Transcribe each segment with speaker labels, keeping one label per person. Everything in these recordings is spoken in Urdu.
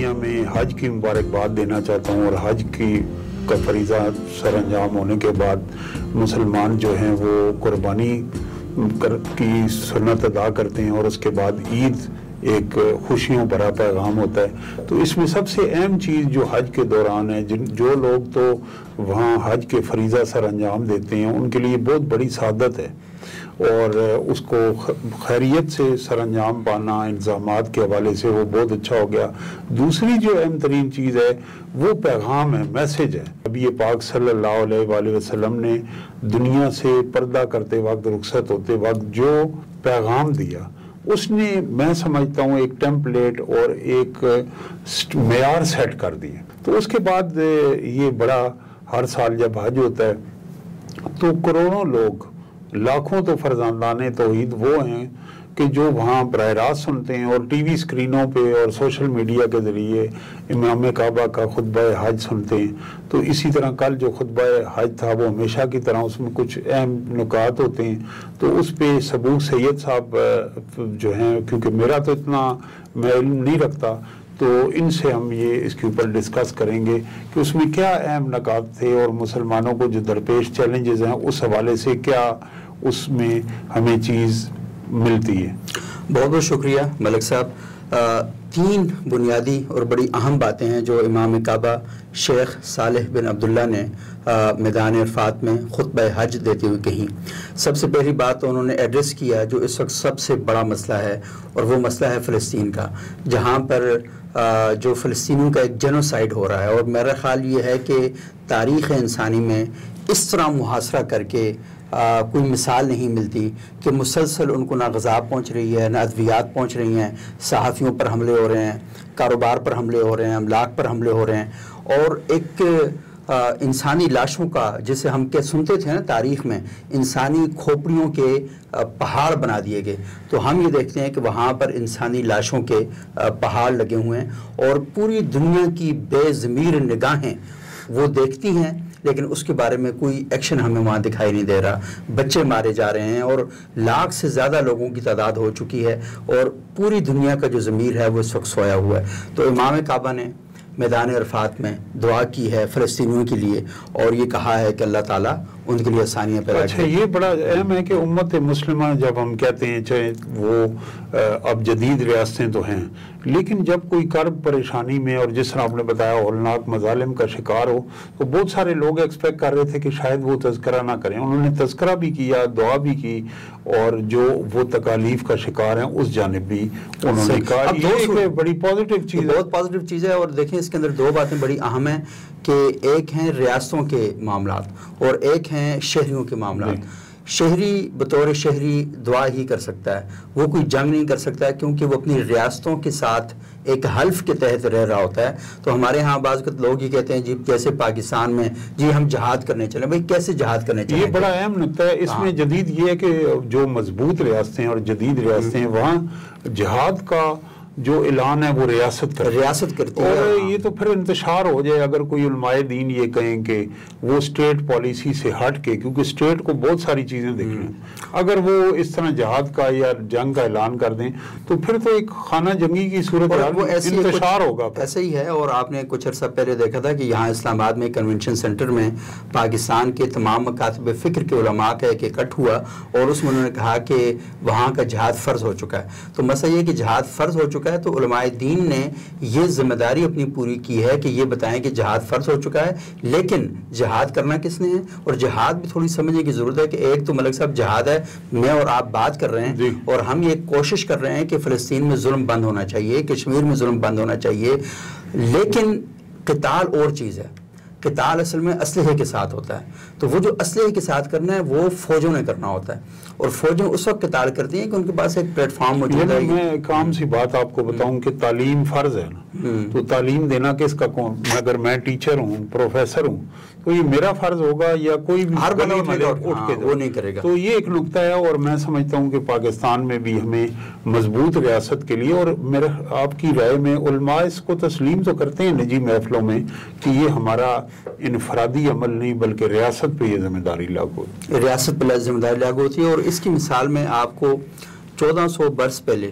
Speaker 1: دنیا میں حج کی مبارکباد دینا چاہتا ہوں، اور حج کا فریضہ سر انجام ہونے کے بعد مسلمان جو ہیں وہ قربانی کی سنت ادا کرتے ہیں، اور اس کے بعد عید ایک خوشیوں بھرا پیغام ہوتا ہے۔ تو اس میں سب سے اہم چیز جو حج کے دوران ہے، جو لوگ تو وہاں حج کے فریضہ سر انجام دیتے ہیں ان کے لیے بہت بڑی سعادت ہے، اور اس کو خیریت سے سر انجام پانا انتظامات کے حوالے سے وہ بہت اچھا ہو گیا۔ دوسری جو اہم ترین چیز ہے وہ پیغام ہے، میسیج ہے۔ نبی پاک صلی اللہ علیہ وآلہ وسلم نے دنیا سے پردہ کرتے وقت، رخصت ہوتے وقت جو پیغام دیا، اس نے میں سمجھتا ہوں ایک ٹیمپلیٹ اور ایک معیار سیٹ کر دیے۔ تو اس کے بعد یہ بڑا، ہر سال جب حج ہوتا ہے تو کروڑوں لوگ، لاکھوں تو فرزندان توحید وہ ہیں کہ جو وہاں براہ راست سنتے ہیں، اور ٹی وی اسکرینوں پہ اور سوشل میڈیا کے ذریعے امام کعبہ کا خطبہ حج سنتے ہیں۔ تو اسی طرح کل جو خطبہ حج تھا وہ ہمیشہ کی طرح اس میں کچھ اہم نکات ہوتے ہیں، تو اس پہ سبوق سید صاحب جو ہیں، کیونکہ میرا تو اتنا میں علم نہیں رکھتا، تو ان سے ہم یہ اس کے اوپر ڈسکس کریں گے کہ اس میں کیا اہم نکات تھے، اور مسلمانوں کو جو درپیش چیلنجز ہیں اس حوالے سے کیا اس میں ہمیں چیز ملتی ہے۔
Speaker 2: بہت بہت شکریہ ملک صاحب۔ تین بنیادی اور بڑی اہم باتیں ہیں جو امام کعبہ شیخ صالح بن عبداللہ نے میدان عرفات میں خطبہ حج دیتے ہوئے کہیں۔ سب سے پہلی بات تو انہوں نے ایڈریس کیا جو اس وقت سب سے بڑا مسئلہ ہے، اور وہ مسئلہ ہے فلسطین کا، جہاں پر جو فلسطینیوں کا ایک جینوسائیڈ ہو رہا ہے، اور میرا خیال یہ ہے کہ تاریخ انسانی میں اس طرح محاصرہ کر کے کوئی مثال نہیں ملتی کہ مسلسل ان کو نہ غذا پہنچ رہی ہے، نہ ادویات پہنچ رہی ہیں، صحافیوں پر حملے ہو رہے ہیں، کاروبار پر حملے ہو رہے ہیں، املاک پر حملے ہو رہے ہیں، اور ایک انسانی لاشوں کا، جسے ہم سنتے تھے نا تاریخ میں، انسانی کھوپڑیوں کے پہاڑ بنا دیے گئے، تو ہم یہ دیکھتے ہیں کہ وہاں پر انسانی لاشوں کے پہاڑ لگے ہوئے ہیں، اور پوری دنیا کی بے ضمیر نگاہیں وہ دیکھتی ہیں، لیکن اس کے بارے میں کوئی ایکشن ہمیں وہاں دکھائی نہیں دے رہا۔ بچے مارے جا رہے ہیں، اور لاکھ سے زیادہ لوگوں کی تعداد ہو چکی ہے، اور پوری دنیا کا جو ضمیر ہے وہ اس وقت سویا ہوا ہے۔ تو امام کعبہ نے میدان عرفات میں دعا کی ہے فلسطینیوں کے لیے، اور یہ کہا ہے کہ اللہ تعالیٰ ان کے لیے آسانیاں پیدا کریں۔
Speaker 1: اچھا، یہ بڑا اہم ہے کہ امت مسلمہ جب ہم کہتے ہیں، چاہے وہ اب جدید ریاستیں تو ہیں، لیکن جب کوئی کرب پریشانی میں، اور جس طرح آپ نے بتایا ہولناک مظالم کا شکار ہو، تو بہت سارے لوگ ایکسپیکٹ کر رہے تھے کہ شاید وہ تذکرہ نہ کریں۔ انہوں نے تذکرہ بھی کیا، دعا بھی کی، اور جو وہ تکالیف کا شکار ہیں اس جانب بھی انہوں نے کہا۔ یہ ایک بڑی پازیٹیو چیز ہے،
Speaker 2: بہت پازیٹیو چیز ہے۔ اور دیکھیں اس کے اندر دو باتیں بڑی اہم ہیں کہ ایک ہیں ریاستوں کے معاملات، اور ایک ہیں شہریوں کے معاملات۔ شہری بطور شہری دعا ہی کر سکتا ہے، وہ کوئی جنگ نہیں کر سکتا ہے، کیونکہ وہ اپنی ریاستوں کے ساتھ ایک حلف کے تحت رہ رہا ہوتا ہے۔ تو ہمارے ہاں بعض لوگ یہ کہتے ہیں جی کیسے پاکستان میں جی ہم جہاد کرنے چلیں، بھائی کیسے جہاد کرنے چلیں؟
Speaker 1: یہ بڑا اہم نقطہ ہے۔ اس میں جدید یہ ہے کہ جو مضبوط ریاستیں اور جدید ریاستیں ہیں، وہاں جہاد کا جو اعلان ہے وہ ریاست
Speaker 2: کرتی ہے،
Speaker 1: اور یہ تو پھر انتشار ہو جائے اگر کوئی علماء دین یہ کہیں کہ وہ اسٹیٹ پالیسی سے ہٹ کے، کیونکہ اسٹیٹ کو بہت ساری چیزیں دیکھنا ہے، اگر وہ اس طرح جہاد کا یا جنگ کا اعلان کر دیں تو پھر تو ایک خانہ جنگی کی صورت انتشار ہوگا۔
Speaker 2: ایسے ہی ہے، اور آپ نے کچھ عرصہ پہلے دیکھا تھا کہ یہاں اسلام آباد میں کنونشن سینٹر میں پاکستان کے تمام مکاتب فکر کے علماء کا ایک اکٹھ ہوا، اور اس میں انہوں نے کہا کہ وہاں کا جہاد فرض ہو چکا ہے۔ تو مسئلہ یہ کہ جہاد فرض ہو چکا ہے، تو علماء دین نے یہ ذمہ داری اپنی پوری کی ہے کہ یہ بتائیں کہ جہاد فرض ہو چکا ہے، لیکن جہاد کرنا کس نے ہے، اور جہاد بھی تھوڑی سمجھنے کی ضرورت ہے کہ ایک تو ملک صاحب جہاد ہے، میں اور آپ بات کر رہے ہیں، اور ہم یہ کوشش کر رہے ہیں کہ فلسطین میں ظلم بند ہونا چاہیے، کشمیر میں ظلم بند ہونا چاہیے، لیکن قتال اور چیز ہے۔ قتال اصل میں اسلحے کے ساتھ ہوتا ہے، تو وہ جو اسلحے کے ساتھ کرنا ہے وہ فوجوں نے کرنا ہوتا ہے، اور فوجیں اس وقت قتال کرتی ہیں کہ ان کے پاس ایک پلیٹ فارم موجود ہے۔
Speaker 1: میں ایک عام سی بات آپ کو بتاؤں کہ تعلیم فرض ہے نا، تو تعلیم دینا کس کا کون؟ اگر میں ٹیچر ہوں، پروفیسر ہوں، تو یہ میرا فرض ہوگا یا کوئی بھی
Speaker 2: ہر بندہ اٹھ کے وہ نہیں کرے گا؟
Speaker 1: تو یہ ایک نقطہ ہے، اور میں سمجھتا ہوں کہ پاکستان میں بھی ہمیں مضبوط ریاست کے لیے، اور میرے آپ کی رائے میں علماء اس کو تسلیم تو کرتے ہیں نجی محفلوں میں کہ یہ ہمارا انفرادی عمل نہیں بلکہ ریاست پہ یہ ذمہ داری لاگو ہوتی ہے،
Speaker 2: ریاست پہ ذمہ داری لاگو ہوتی ہے۔ اور اس کی مثال میں آپ کو 1400 برس پہلے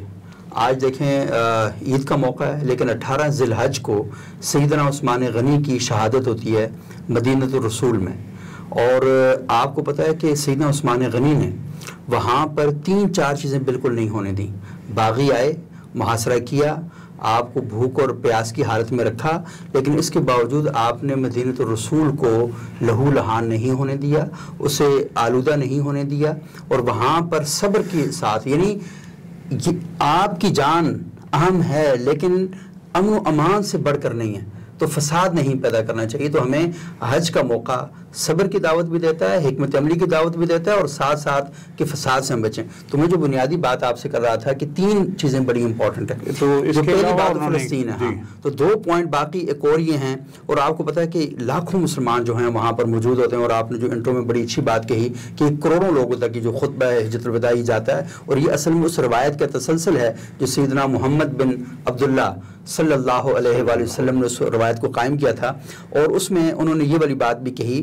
Speaker 2: آج دیکھیں عید کا موقع ہے، لیکن 18 ذی الحج کو سیدنا عثمان غنی کی شہادت ہوتی ہے مدینۃ الرسول میں، اور آپ کو پتہ ہے کہ سیدنا عثمان غنی نے وہاں پر 3-4 چیزیں بالکل نہیں ہونے دیں. باغی آئے، محاصرہ کیا، آپ کو بھوک اور پیاس کی حالت میں رکھا، لیکن اس کے باوجود آپ نے مدینۃ الرسول کو لہو لہان نہیں ہونے دیا، اسے آلودہ نہیں ہونے دیا، اور وہاں پر صبر کے ساتھ، یعنی آپ کی جان اہم ہے لیکن امن و امان سے بڑھ کر نہیں ہے، تو فساد نہیں پیدا کرنا چاہیے. تو ہمیں حج کا موقع صبر کی دعوت بھی دیتا ہے، حکمت عملی کی دعوت بھی دیتا ہے، اور ساتھ ساتھ کہ فساد سے ہم بچیں. تو میں جو بنیادی بات آپ سے کر رہا تھا کہ 3 چیزیں بڑی امپورٹنٹ ہیں.
Speaker 1: تو اس
Speaker 2: جو
Speaker 1: کے
Speaker 2: پہلی
Speaker 1: علاوہ
Speaker 2: بات
Speaker 1: انہوں نے
Speaker 2: فلسطین ہے، ہاں، تو 2 پوائنٹ باقی ایک اور یہ ہیں. اور آپ کو پتہ ہے کہ لاکھوں مسلمان جو ہیں وہاں پر موجود ہوتے ہیں، اور آپ نے جو انٹرو میں بڑی اچھی بات کہی کہ کروڑوں لوگوں تک یہ جو خطبہ حجۃ الوداع جاتا ہے، اور یہ اصل میں اس روایت کا تسلسل ہے جو سیدنا محمد بن عبداللہ صلی اللہ علیہ وآلہ وسلم نے اس روایت کو قائم کیا تھا. اور اس میں انہوں نے یہ والی بات بھی کہی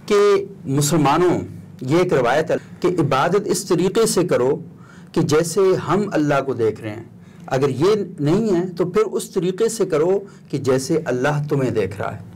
Speaker 2: کہ مسلمانوں، یہ ایک روایت ہے کہ عبادت اس طریقے سے کرو کہ جیسے ہم اللہ کو دیکھ رہے ہیں. اگر یہ نہیں ہے تو پھر اس طریقے سے کرو کہ جیسے اللہ تمہیں دیکھ رہا ہے.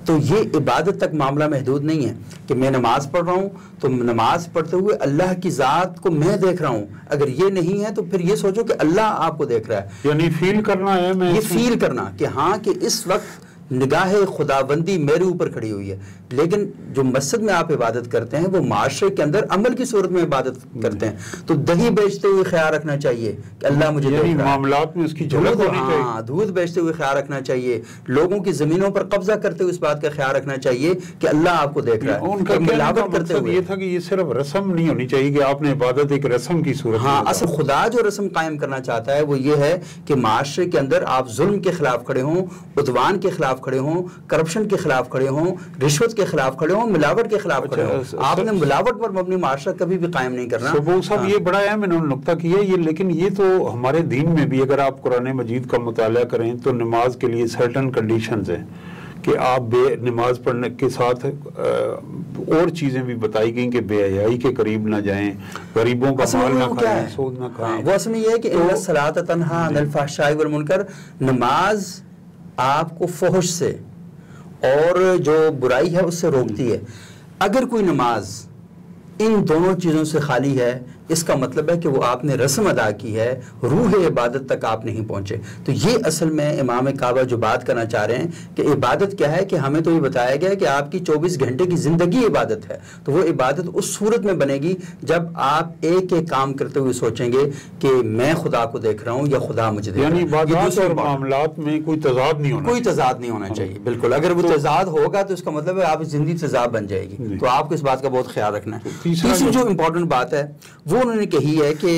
Speaker 2: تو یہ عبادت تک معاملہ محدود نہیں ہے کہ میں نماز پڑھ رہا ہوں تو نماز پڑھتے ہوئے اللہ کی ذات کو میں دیکھ رہا ہوں. اگر یہ نہیں ہے تو پھر یہ سوچو کہ اللہ آپ کو دیکھ رہا ہے.
Speaker 1: یعنی فیل کرنا ہے، میں
Speaker 2: یہ فیل کرنا کہ ہاں کہ اس وقت نگاہ خداوندی میرے اوپر کھڑی ہوئی ہے. لیکن جو مسجد میں آپ عبادت کرتے ہیں وہ معاشرے کے اندر عمل کی صورت میں عبادت کرتے ہیں. تو دہی بیچتے ہوئے خیال رکھنا چاہیے کہ اللہ مجھے دیکھ رہا ہے.
Speaker 1: معاملات میں اس کی جھلک ہونی چاہیے.
Speaker 2: ہاں، دودھ بیچتے ہوئے خیال رکھنا چاہیے. لوگوں کی زمینوں پر قبضہ کرتے ہوئے اس بات کا خیال رکھنا چاہیے کہ اللہ آپ کو دیکھ رہا ہے.
Speaker 1: ان کا
Speaker 2: ملاوٹ کرتے ہوئے
Speaker 1: یہ تھا کہ یہ صرف رسم نہیں ہونی چاہیے کہ آپ نے عبادت ایک رسم کی صورت.
Speaker 2: ہاں، اصل خدا جو رسم قائم کرنا چاہتا ہے وہ یہ ہے کہ معاشرے کے اندر آپ ظلم کے خلاف کھڑے ہوں، عدوان کے خلاف کھڑے ہوں، کرپشن کے خلاف کھڑے ہوں، رشوت کے خلاف کھڑے ہوں، ملاوٹ کے خلاف کھڑے ہوں. آپ نے ملاوٹ پر مبنی معاشرہ کبھی بھی قائم نہیں کرنا.
Speaker 1: سبو صاحب یہ بڑا اہم انہوں نے نقطہ کیا یہ، لیکن یہ تو ہمارے دین میں بھی اگر آپ قرآن مجید کا مطالعہ کریں تو نماز کے لیے سرٹن کنڈیشنز ہیں کہ آپ بے نماز پڑھنے کے ساتھ اور چیزیں بھی بتائی گئیں کہ بے حیائی کے قریب نہ جائیں، غریبوں کا مال نہ کھائیں، سود نہ کھائیں.
Speaker 2: وہ اصل میں یہ ہے کہ ان الصلاۃ تنہی عن الفحشاء والمنکر، نماز آپ کو فحش سے اور جو برائی ہے اس سے روکتی ہے. اگر کوئی نماز ان دونوں چیزوں سے خالی ہے اس کا مطلب ہے کہ وہ آپ نے رسم ادا کی ہے، روح عبادت تک آپ نہیں پہنچے. تو یہ اصل میں امام کعبہ جو بات کرنا چاہ رہے ہیں کہ عبادت کیا ہے، کہ ہمیں تو یہ بتایا گیا کہ آپ کی 24 گھنٹے کی زندگی عبادت ہے. تو وہ عبادت اس صورت میں بنے گی جب آپ ایک ایک کام کرتے ہوئے سوچیں گے کہ میں خدا کو دیکھ رہا ہوں یا خدا مجھے دیکھ رہا ہے.
Speaker 1: یعنی عبادات اور معاملات میں کوئی تضاد نہیں ہونا،
Speaker 2: کوئی تضاد نہیں ہونا چاہیے. بالکل، اگر وہ تضاد ہوگا تو اس کا مطلب ہے آپ زندگی تضاد بن جائے گی. تو آپ کو اس بات کا بہت خیال رکھنا ہے. تیسری جو امپورٹنٹ بات ہے وہ انہوں نے کہی ہے کہ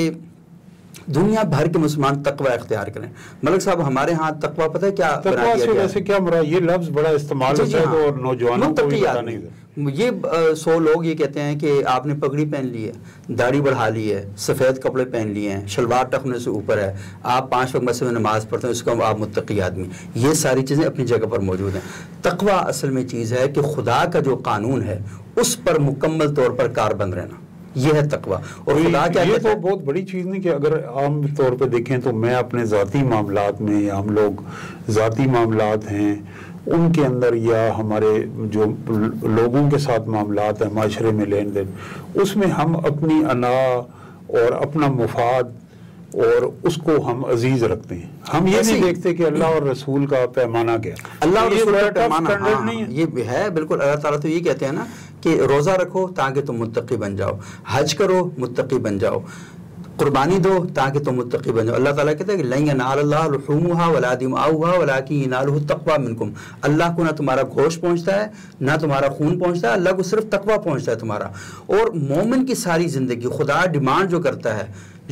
Speaker 2: دنیا بھر کے مسلمان تقوی اختیار کریں. ملک صاحب ہمارے ہاں تقوی پتہ ہے کیا بنا دیا گیا ہے؟
Speaker 1: ویسے کیا مراد، یہ لفظ بڑا استعمال ہوتا ہے تو نوجوانوں کو بھی پتہ نہیں ہے.
Speaker 2: یہ 100 لوگ یہ کہتے ہیں کہ آپ نے پگڑی پہن لی ہے، داڑھی بڑھا لی ہے، سفید کپڑے پہن لیے ہیں، شلوار ٹخنے سے اوپر ہے، آپ 5 وقت مسجد میں نماز پڑھتے ہیں، اس کا آپ متقی آدمی. یہ ساری چیزیں اپنی جگہ پر موجود ہیں. تقوی اصل میں چیز ہے کہ خدا کا جو قانون ہے اس پر مکمل طور پر کاربند رہنا، یہ ہے تقوی. اور خدا کیا
Speaker 1: یہ تو بہت بڑی چیز نہیں کہ اگر عام طور پہ دیکھیں تو میں اپنے ذاتی معاملات میں، یا ہم لوگ ذاتی معاملات ہیں ان کے اندر، یا ہمارے جو لوگوں کے ساتھ معاملات ہیں معاشرے میں لین دین، اس میں ہم اپنی انا اور اپنا مفاد اور اس کو ہم عزیز رکھتے ہیں. ہم یہ نہیں دیکھتے کہ اللہ اور رسول کا پیمانہ کیا،
Speaker 2: اللہ اور رسول کا پیمانہ
Speaker 1: نہیں ہے.
Speaker 2: یہ ہے بالکل. اللہ تعالیٰ تو یہ کہتے ہیں نا کہ روزہ رکھو تاکہ تم متقی بن جاؤ، حج کرو متقی بن جاؤ، قربانی دو تاکہ تم متقی بن جاؤ. اللہ تعالیٰ کہتا ہے کہ لن ینال اللہ لحومھا ولا دماؤھا ولکن ینالہ التقوی منکم. اللہ کو نہ تمہارا گوشت پہنچتا ہے نہ تمہارا خون پہنچتا ہے، اللہ کو صرف تقوی پہنچتا ہے تمہارا. اور مومن کی ساری زندگی خدا ڈیمانڈ جو کرتا ہے،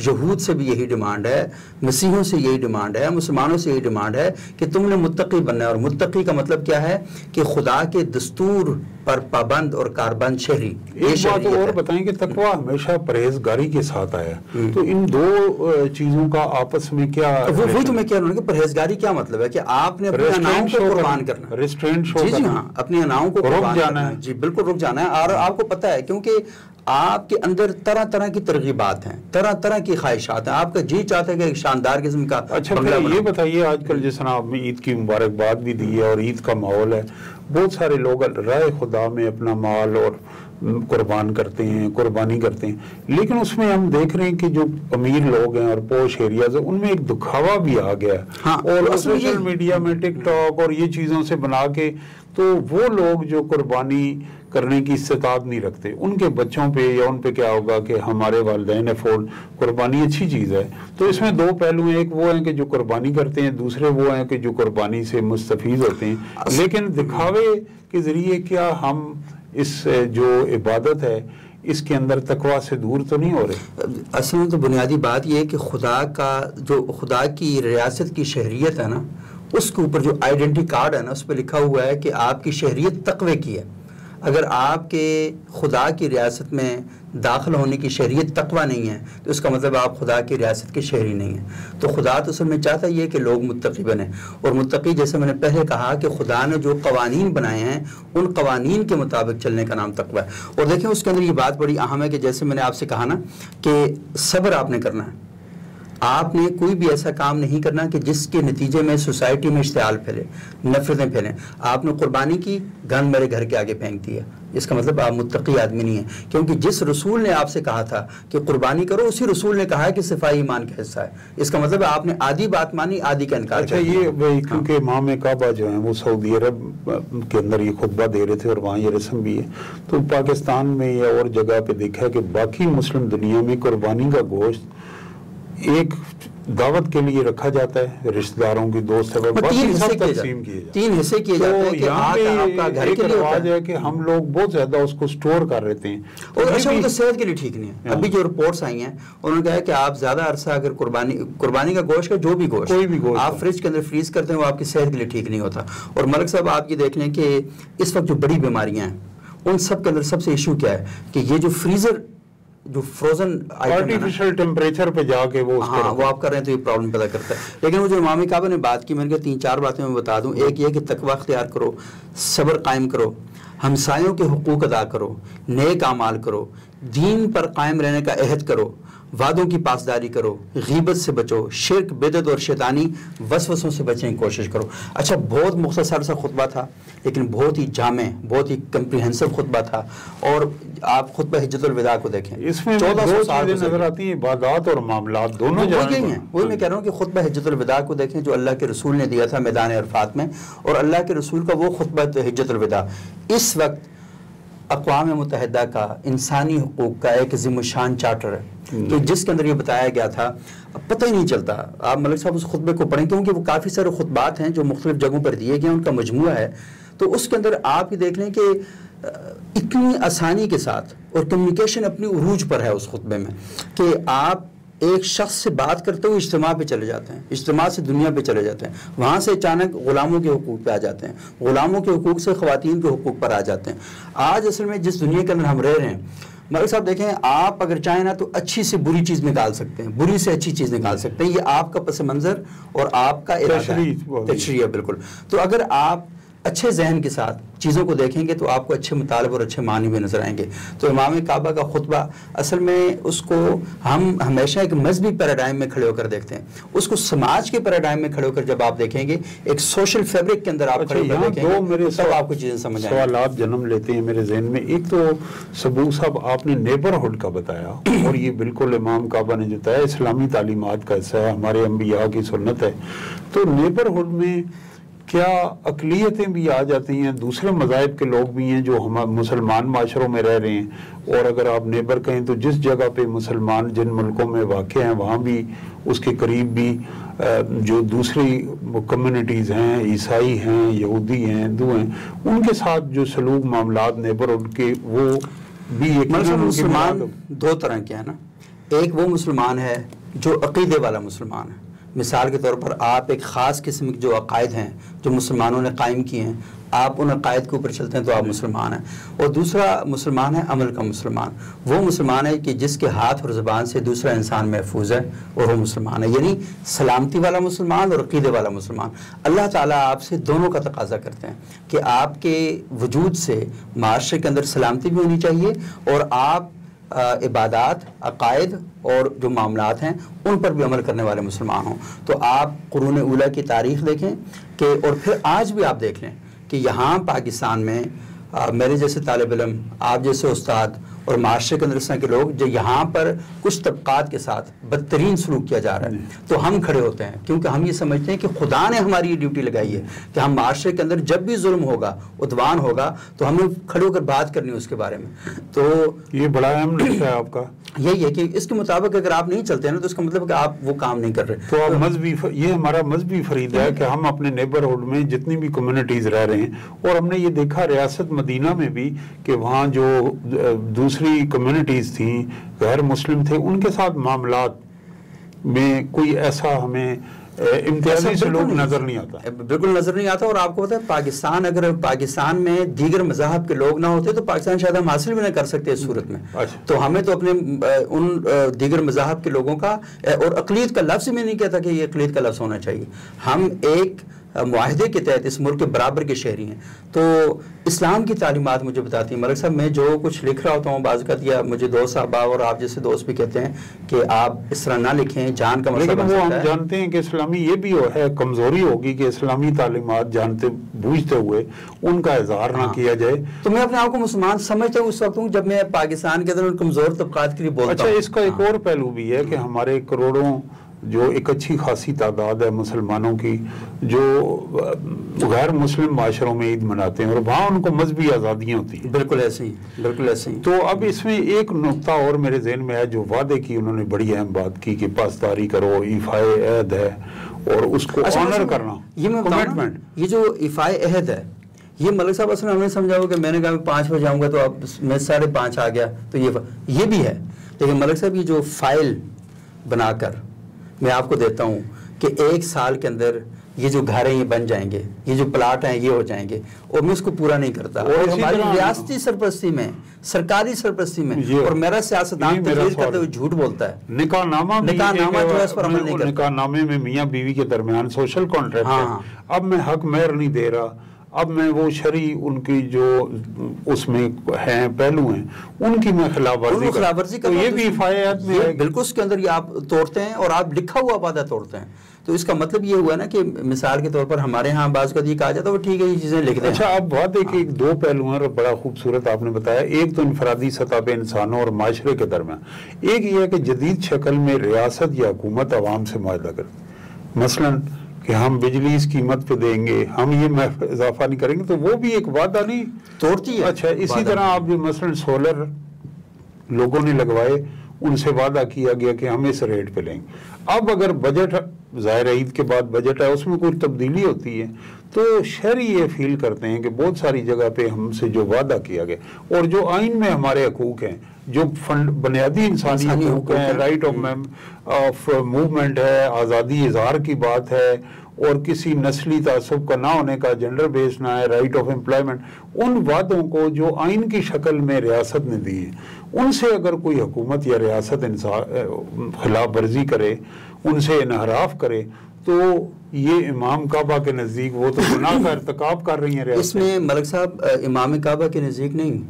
Speaker 2: یہود سے بھی یہی ڈیمانڈ ہے، مسیحوں سے یہی ڈیمانڈ ہے، مسلمانوں سے یہی ڈیمانڈ ہے کہ تم نے متقی بننا ہے. اور متقی کا مطلب کیا ہے کہ خدا کے دستور پر پابند اور کاربند شہری.
Speaker 1: ایک بات اور بتائیں کہ تقوی ہمیشہ پرہیزگاری کے ساتھ آیا، تو ان دو چیزوں کا آپس میں کیا
Speaker 2: وہی تو میں کہہ رہا ہوں کہ پرہیزگاری کیا مطلب ہے کہ آپ نے اپنی اناؤں کو قربان کرنا،
Speaker 1: ریسٹرینٹ شو
Speaker 2: جی ہاں، اپنی اناؤں کو
Speaker 1: رک جانا ہے.
Speaker 2: جی بالکل رک جانا ہے. اور آپ کو پتہ ہے کیونکہ آپ کے اندر طرح طرح کی ترغیبات ہیں، طرح طرح کی خواہشات ہیں، آپ کا جی چاہتا ہے کہ ایک شاندار قسم کا
Speaker 1: اچھا پھر یہ بتائیے، آج کل جس طرح آپ نے عید کی مبارکباد بھی دی ہے اور عید کا ماحول ہے، بہت سارے لوگ رائے خدا میں اپنا مال اور قربان کرتے ہیں، قربانی کرتے ہیں، لیکن اس میں ہم دیکھ رہے ہیں کہ جو امیر لوگ ہیں اور پوش ایریاز ہیں ان میں ایک دکھاوا بھی آ گیا ہے، اور سوشل میڈیا میں ٹک ٹاک اور یہ چیزوں سے بنا کے تو وہ لوگ جو قربانی کرنے کی استطاعت نہیں رکھتے، ان کے بچوں پہ یا ان پہ کیا ہوگا کہ ہمارے والدین افورڈ، قربانی اچھی چیز ہے، تو اس میں دو پہلو ہیں، ایک وہ ہیں کہ جو قربانی کرتے ہیں، دوسرے وہ ہیں کہ جو قربانی سے مستفید ہوتے ہیں، لیکن دکھاوے کے ذریعے کیا ہم اس جو عبادت ہے اس کے اندر تقویٰ سے دور تو نہیں ہو رہے؟
Speaker 2: اصل میں تو بنیادی بات یہ ہے کہ خدا کی ریاست کی شہریت ہے نا، اس کے اوپر جو آئیڈینٹی کارڈ ہے نا اس پہ لکھا ہوا ہے کہ آپ کی شہریت تقوی کی ہے۔ اگر آپ کے خدا کی ریاست میں داخل ہونے کی شہریت تقوی نہیں ہے تو اس کا مطلب آپ خدا کی ریاست کے شہری نہیں ہیں۔ تو خدا تو اصل میں چاہتا یہ کہ لوگ متقی بنیں، اور متقی جیسے میں نے پہلے کہا کہ خدا نے جو قوانین بنائے ہیں ان قوانین کے مطابق چلنے کا نام تقوی ہے۔ اور دیکھیں اس کے اندر یہ بات بڑی اہم ہے کہ جیسے میں نے آپ سے کہا نا کہ صبر آپ نے کرنا ہے، آپ نے کوئی بھی ایسا کام نہیں کرنا کہ جس کے نتیجے میں سوسائٹی میں اشتعال پھیلے، نفرتیں پھیلیں۔ آپ نے قربانی کی، گن میرے گھر کے آگے پھینک دیا، اس کا مطلب آپ متقی آدمی نہیں ہیں، کیونکہ جس رسول نے آپ سے کہا تھا کہ قربانی کرو اسی رسول نے کہا ہے کہ صفائی ایمان کا حصہ ہے، اس کا مطلب آپ نے آدھی بات مانی، آدھی کا انکار کیا۔
Speaker 1: اچھا یہ کیونکہ امام کعبہ جو ہیں وہ سعودی عرب کے اندر یہ خطبہ دے رہے تھے اور وہاں یہ رسم بھی ہے، تو پاکستان میں یا اور جگہ پہ دیکھا ہے کہ باقی مسلم دنیا میں قربانی کا گوشت ایک دعوت کے لیے رکھا جاتا ہے، رشتہ داروں کی، دوست ہے، باقی سب تقسیم کیے جاتے ہیں،
Speaker 2: 3 حصے کیے جاتے ہیں کہ
Speaker 1: یہاں پہ ایک رواج ہے کہ ہم لوگ بہت زیادہ اس کو سٹور کر رہتے ہیں،
Speaker 2: اور اچھا وہ تو صحت کے لیے ٹھیک نہیں ہے۔ ابھی جو رپورٹس آئی ہیں انہوں نے کہا ہے کہ آپ زیادہ عرصہ اگر قربانی کا گوشت کا جو بھی گوشت آپ فریج کے اندر فریز کرتے ہیں وہ آپ کی صحت کے لیے ٹھیک نہیں ہوتا۔ اور ملک صاحب آپ یہ دیکھ لیں کہ اس وقت جو بڑی بیماریاں ہیں ان سب کے اندر سب سے ایشو کیا ہے کہ یہ جو فریزر، جو فروزن
Speaker 1: آرٹیفیشل ٹیمپریچر پہ جا کے وہ
Speaker 2: آپ کر رہے ہیں تو یہ پرابلم پیدا کرتا ہے۔ لیکن وہ جو امام کعبہ نے بات کی، میں نے کہا 3-4 باتیں میں بتا دوں۔ ایک یہ کہ تقویٰ اختیار کرو، صبر قائم کرو، ہمسایوں کے حقوق ادا کرو، نیک اعمال کرو، دین پر قائم رہنے کا عہد کرو، وعدوں کی پاسداری کرو، غیبت سے بچو، شرک، بدعت اور شیطانی وسوسوں سے بچنے کی کوشش کرو۔ اچھا بہت مختصر سا خطبہ تھا لیکن بہت ہی جامع، بہت ہی کمپریہنسو خطبہ تھا۔ اور آپ خطبہ حجت الوداع کو دیکھیں،
Speaker 1: اس میں 1400 چیزیں نظر آتی ہیں، عبادات اور معاملات دونوں
Speaker 2: یہی ہیں۔ وہی میں کہہ رہا ہوں کہ خطبہ حجت الوداع کو دیکھیں جو اللہ کے رسول نے دیا تھا میدان عرفات میں، اور اللہ کے رسول کا وہ خطبہ حجت الوداع اس وقت اقوام متحدہ کا انسانی حقوق کا ایک عظیم الشان چارٹر ہے کہ جس کے اندر یہ بتایا گیا تھا، پتہ ہی نہیں چلتا۔ آپ ملک صاحب اس خطبے کو پڑھیں کیونکہ وہ کافی سارے خطبات ہیں جو مختلف جگہوں پر دیے گئے ہیں، ان کا مجموعہ ہے، تو اس کے اندر آپ یہ دیکھ لیں کہ اتنی آسانی کے ساتھ اور کمیونیکیشن اپنی عروج پر ہے اس خطبے میں کہ آپ ایک شخص سے بات کرتے ہوئے اجتماع پہ چلے جاتے ہیں، اجتماع سے دنیا پہ چلے جاتے ہیں، وہاں سے اچانک غلاموں کے حقوق پہ آ جاتے ہیں، غلاموں کے حقوق سے خواتین کے حقوق پر آ جاتے ہیں۔ آج اصل میں جس دنیا کے اندر ہم رہ رہے ہیں، ملک صاحب دیکھیں آپ اگر چاہیں نا تو اچھی سے بری چیز نکال سکتے ہیں، بری سے اچھی چیز نکال سکتے ہیں، یہ آپ کا پس منظر اور آپ کا تشریح ہے بالکل۔ تو اگر آپ اچھے ذہن کے ساتھ چیزوں کو دیکھیں گے تو آپ کو اچھے مطالب اور اچھے معنی بھی نظر آئیں گے۔ تو امام کعبہ کا خطبہ اصل میں اس کو ہم ہمیشہ ایک مذہبی پیراڈائم میں کھڑے ہو کر دیکھتے ہیں، اس کو سماج کے پیراڈائم میں کھڑے ہو کر جب آپ دیکھیں گے، ایک سوشل فیبرک کے اندر آپ کھڑے ہو کر دیکھیں گے تب آپ کو چیزیں سمجھ آئیں گی۔
Speaker 1: سوالات جنم لیتے ہیں میرے ذہن میں۔ ایک تو سبو صاحب آپ نے نیبرہڈ کا بتایا، اور یہ بالکل امام کعبہ نے جتایا اسلامی تعلیمات کا حصہ ہے، ہمارے انبیاء کی سنت ہے۔ تو نیبرہڈ میں کیا اقلیتیں بھی آ جاتی ہیں، دوسرے مذاہب کے لوگ بھی ہیں جو ہم مسلمان معاشروں میں رہ رہے ہیں، اور اگر آپ نیبر کہیں تو جس جگہ پہ مسلمان جن ملکوں میں واقع ہیں وہاں بھی اس کے قریب بھی جو دوسری کمیونٹیز ہیں، عیسائی ہیں، یہودی ہیں، ہندو ہیں، ان کے ساتھ جو سلوک معاملات نیبرہڈ کے وہ بھی ایک
Speaker 2: مسلمان 2 طرح کے ہیں نا۔ ایک وہ مسلمان ہے جو عقیدے والا مسلمان ہے، مثال کے طور پر آپ ایک خاص قسم کے جو عقائد ہیں جو مسلمانوں نے قائم کیے ہیں، آپ ان عقائد کے اوپر چلتے ہیں تو آپ مسلمان ہیں۔ اور دوسرا مسلمان ہے عمل کا مسلمان، وہ مسلمان ہے کہ جس کے ہاتھ اور زبان سے دوسرا انسان محفوظ ہے اور وہ مسلمان ہے، یعنی سلامتی والا مسلمان اور عقیدے والا مسلمان۔ اللہ تعالیٰ آپ سے دونوں کا تقاضا کرتے ہیں کہ آپ کے وجود سے معاشرے کے اندر سلامتی بھی ہونی چاہیے اور آپ عبادات، عقائد اور جو معاملات ہیں ان پر بھی عمل کرنے والے مسلمان ہوں۔ تو آپ قرون اولیٰ کی تاریخ دیکھیں کہ، اور پھر آج بھی آپ دیکھ لیں کہ یہاں پاکستان میں میرے جیسے طالب علم، آپ جیسے استاد اور معاشرے کے اندر اس طرح کے لوگ جو یہاں پر کچھ طبقات کے ساتھ بدترین سلوک کیا جا رہا ہے، تو ہم کھڑے ہوتے ہیں کیونکہ ہم یہ سمجھتے ہیں کہ خدا نے ہماری یہ ڈیوٹی لگائی ہے کہ ہم معاشرے کے اندر جب بھی ظلم ہوگا، عدوان ہوگا، تو ہم نے کھڑے ہو کر بات کرنی ہے اس کے بارے میں۔ تو
Speaker 1: یہ بڑا اہم نقطہ ہے آپ کا،
Speaker 2: یہی ہے کہ اس کے مطابق اگر آپ نہیں چلتے ہیں نا تو اس کا مطلب کہ آپ وہ کام نہیں کر رہے۔
Speaker 1: تو اب مذہبی یہ ہمارا مذہبی فریضہ ہے کہ ہم اپنے نیبرہڈ میں جتنی بھی کمیونٹیز رہ رہے ہیں، اور ہم نے یہ دیکھا ریاست مدینہ میں بھی کہ وہاں جو دوسری کمیونٹیز تھیں، غیر مسلم تھے، ان کے ساتھ معاملات میں کوئی ایسا ہمیں امتیازی سلوک نظر نہیں آتا،
Speaker 2: بالکل نظر نہیں آتا۔ اور آپ کو پتا ہے پاکستان، اگر پاکستان میں دیگر مذاہب کے لوگ نہ ہوتے تو پاکستان شاید ہم حاصل بھی نہ کر سکتے اس صورت میں۔ تو ہمیں تو اپنے ان دیگر مذاہب کے لوگوں کا، اور اقلیت کا لفظ میں نہیں کہتا کہ یہ اقلیت کا لفظ ہونا چاہیے، ہم ایک معاہدے کے تحت اس ملک کے برابر کے شہری ہیں۔ تو اسلام کی تعلیمات مجھے بتاتی ہیں، ملک صاحب میں جو کچھ لکھ رہا ہوتا ہوں بعض اوقات، یا مجھے دوست صاحبہ اور آپ جیسے دوست بھی کہتے ہیں کہ آپ اس طرح نہ لکھیں، جان کا مسئلہ بن سکتا ہے۔
Speaker 1: لیکن وہ ہم جانتے ہیں کہ اسلامی یہ بھی ہے کمزوری ہوگی کہ اسلامی تعلیمات جانتے بوجھتے ہوئے ان کا اظہار نہ کیا جائے۔
Speaker 2: تو میں اپنے آپ کو مسلمان سمجھتا ہوں اس وقت جب میں پاکستان کے اندر ان کمزور طبقات کے لیے بولتا ہوں۔
Speaker 1: اچھا، اس کا ایک اور پہلو بھی ہے کہ ہمارے کروڑوں جو ایک اچھی خاصی تعداد ہے مسلمانوں کی جو غیر مسلم معاشروں میں عید مناتے ہیں، اور وہاں ان کو مذہبی آزادیاں ہوتی ہیں۔
Speaker 2: بالکل ایسے ہی، بالکل ایسے ہی۔
Speaker 1: تو اب اس میں ایک نقطہ اور میرے ذہن میں ہے، جو وعدے کی انہوں نے بڑی اہم بات کی کہ پاسداری کرو، ایفائے عہد ہے اور اس کو آنر کرنا،
Speaker 2: یہ میں
Speaker 1: کمٹمنٹ۔
Speaker 2: یہ جو ایفائے عہد ہے، یہ ملک صاحب اصلا ہم نے سمجھا ہو کہ میں نے کہا میں 5 بجے آؤں گا تو اب میں 5:30 آ گیا، تو یہ بھی ہے۔ لیکن ملک صاحب یہ جو فائل بنا کر میں آپ کو دیتا ہوں کہ 1 سال کے اندر یہ جو گھر ہیں یہ بن جائیں گے، یہ جو پلاٹ ہیں یہ ہو جائیں گے، اور میں اس کو پورا نہیں کرتا، اور ہماری ریاستی سرپرستی میں، سرکاری سرپرستی میں، اور میرا سیاستدان تقریر کرتے ہوئے جھوٹ بولتا ہے۔
Speaker 1: نکاح نامہ جو ہے اس پر عمل نہیں کرتا، نکاح نامے میں میاں بیوی کے درمیان سوشل کانٹریکٹ ہے، اب میں حق مہر نہیں دے رہا، اب میں وہ شرعی ان کی جو اس میں ہیں پہلو ہیں ان کی میں خلاف ورزی کرتا ہوں، یہ بھی فائدہ میں ہے۔
Speaker 2: بالکل اس کے اندر یہ آپ توڑتے ہیں اور آپ لکھا ہوا وعدہ توڑتے ہیں، تو اس کا مطلب یہ ہوا نا کہ مثال کے طور پر ہمارے ہاں بعض کا یہ کہا جاتا ہے وہ ٹھیک ہے یہ چیزیں لکھ دیں۔
Speaker 1: اچھا، اب وعدے کے 2 پہلو ہیں اور بڑا خوبصورت آپ نے بتایا، ایک تو انفرادی سطح پہ انسانوں اور معاشرے کے درمیان، ایک یہ ہے کہ جدید شکل میں ریاست یا حکومت عوام سے معاہدہ کرے، مثلاً کہ ہم بجلی اس قیمت پہ دیں گے، ہم یہ اضافہ نہیں کریں گے، تو وہ بھی ایک وعدہ نہیں
Speaker 2: توڑتی ہے۔
Speaker 1: اچھا، اسی طرح آپ جو مثلاً سولر لوگوں نے لگوائے، ان سے وعدہ کیا گیا کہ ہم اس ریٹ پہ لیں گے، اب اگر بجٹ ظاہر عید کے بعد بجٹ ہے اس میں کوئی تبدیلی ہوتی ہے تو شہری یہ فیل کرتے ہیں کہ بہت ساری جگہ پہ ہم سے جو وعدہ کیا گیا اور جو آئین میں ہمارے حقوق ہیں، جو بنیادی انسانی حقوق ہیں، رائٹ آف موومنٹ ہے، آزادی اظہار کی بات ہے، اور کسی نسلی تعصب کا نہ ہونے کا، جنڈر بیس نہ ہے، رائٹ آف امپلائمنٹ، ان وعدوں کو جو آئین کی شکل میں ریاست نے دی ہیں، ان سے اگر کوئی حکومت یا ریاست خلاف ورزی کرے، ان سے انحراف کرے، تو یہ امام کعبہ کے نزدیک وہ تو گناہ کا ارتکاب کر رہی ہیں ریاست۔
Speaker 2: اس میں ملک صاحب امام کعبہ کے نزدیک نہیں،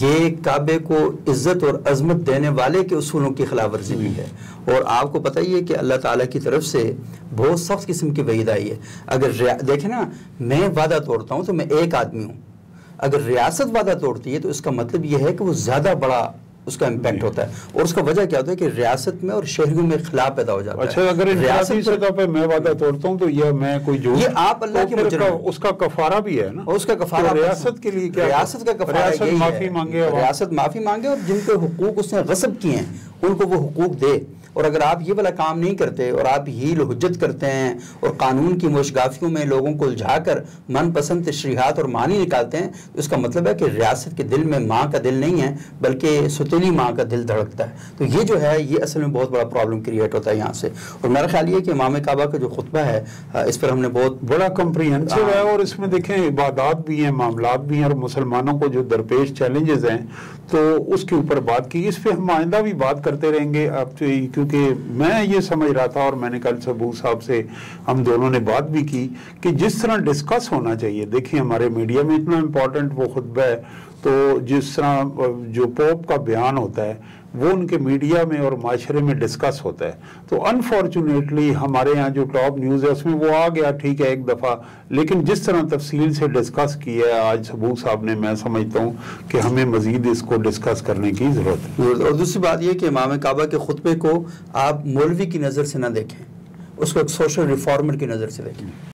Speaker 2: یہ کعبے کو عزت اور عظمت دینے والے کے اصولوں کی خلاف ورزی بھی ہے، اور آپ کو پتہ ہی ہے کہ اللہ تعالیٰ کی طرف سے بہت سخت قسم کی وعید آئی ہے۔ اگر دیکھیں نا، میں وعدہ توڑتا ہوں تو میں ایک آدمی ہوں، اگر ریاست وعدہ توڑتی ہے تو اس کا مطلب یہ ہے کہ وہ زیادہ بڑا اس کا امپیکٹ ہوتا ہے، اور اس کا وجہ کیا ہوتا ہے کہ ریاست میں اور شہریوں میں اختلاف پیدا ہو جاتا ہے۔
Speaker 1: اچھا، اگر ریاستی سطح پہ میں وعدہ توڑتا ہوں تو یہ میں کوئی جو
Speaker 2: یہ آپ اللہ کے مجرم،
Speaker 1: اس کا کفارہ بھی ہے نا،
Speaker 2: اس کا کفارہ
Speaker 1: ریاست کے لیے کیا،
Speaker 2: ریاست کا کفارہ
Speaker 1: ریاست معافی مانگے،
Speaker 2: ریاست معافی مانگے اور جن کے حقوق اس نے غصب کیے ہیں ان کو وہ حقوق دے۔ اور اگر آپ یہ والا کام نہیں کرتے اور آپ ہیل و حجت کرتے ہیں اور قانون کی موشگافیوں میں لوگوں کو الجھا کر من پسند تشریحات اور معنی نکالتے ہیں، تو اس کا مطلب ہے کہ ریاست کے دل میں ماں کا دل نہیں ہے بلکہ ستیلی ماں کا دل دھڑکتا ہے۔ تو یہ جو ہے یہ اصل میں بہت بڑا پرابلم کریٹ ہوتا ہے یہاں سے، اور میرا خیال یہ ہے کہ امام کعبہ کا جو خطبہ ہے اس پر ہم نے بہت
Speaker 1: بڑا کمپریہنسو ہے، اور اس میں دیکھیں عبادات بھی ہیں، معاملات بھی ہیں، اور مسلمانوں کو جو درپیش چیلنجز ہیں تو اس کے اوپر بات کی۔ اس پہ ہم آئندہ بھی بات کرتے رہیں گے، آپ چونکہ میں یہ سمجھ رہا تھا اور میں نے کل سبو صاحب سے ہم دونوں نے بات بھی کی کہ جس طرح ڈسکس ہونا چاہیے، دیکھیں ہمارے میڈیا میں اتنا امپورٹنٹ وہ خطبہ ہے، تو جس طرح جو پوپ کا بیان ہوتا ہے وہ ان کے میڈیا میں اور معاشرے میں ڈسکس ہوتا ہے، تو انفارچونیٹلی ہمارے ہاں جو ٹاپ نیوز ہے اس میں وہ آ گیا ٹھیک ہے ایک دفعہ، لیکن جس طرح تفصیل سے ڈسکس کیا ہے آج سبو صاحب نے، میں سمجھتا ہوں کہ ہمیں مزید اس کو ڈسکس کرنے کی ضرورت ہے۔
Speaker 2: اور دوسری بات یہ کہ امام کعبہ کے خطبے کو آپ مولوی کی نظر سے نہ دیکھیں، اس کو ایک سوشل ریفارمر کی نظر سے دیکھیں۔